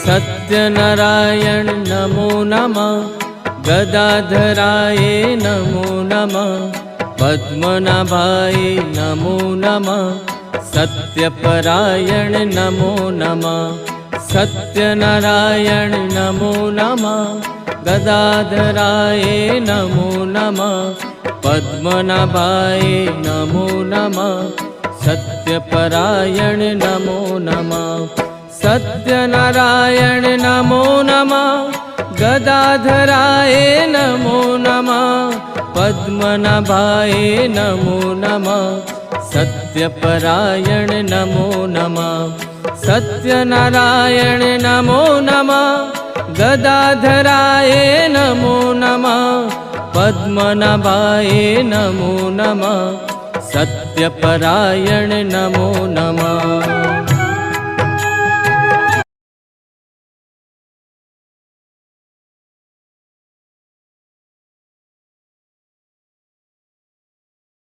सत्यनारायण नमो नमः। गदाधराय नमो नमः। पद्मनाभाय नमो नमः। सत्यपरायण नमो नमः। सत्यनारायण नमो नमः। गदाधराय नमो नमः। पद्मनाभाय नमो नमः। सत्यपरायण नमो नमः। सत्यनारायण नमो नमः। गदाधराय नमो नमः। पद्मनाभाय नमो नमः। सत्यपरायण नमो नमः। सत्यनारायण नमो नमः। गदाधराय नमो नमः। पद्मनाभाय नमो नमः। सत्यपरायण नमो नमः।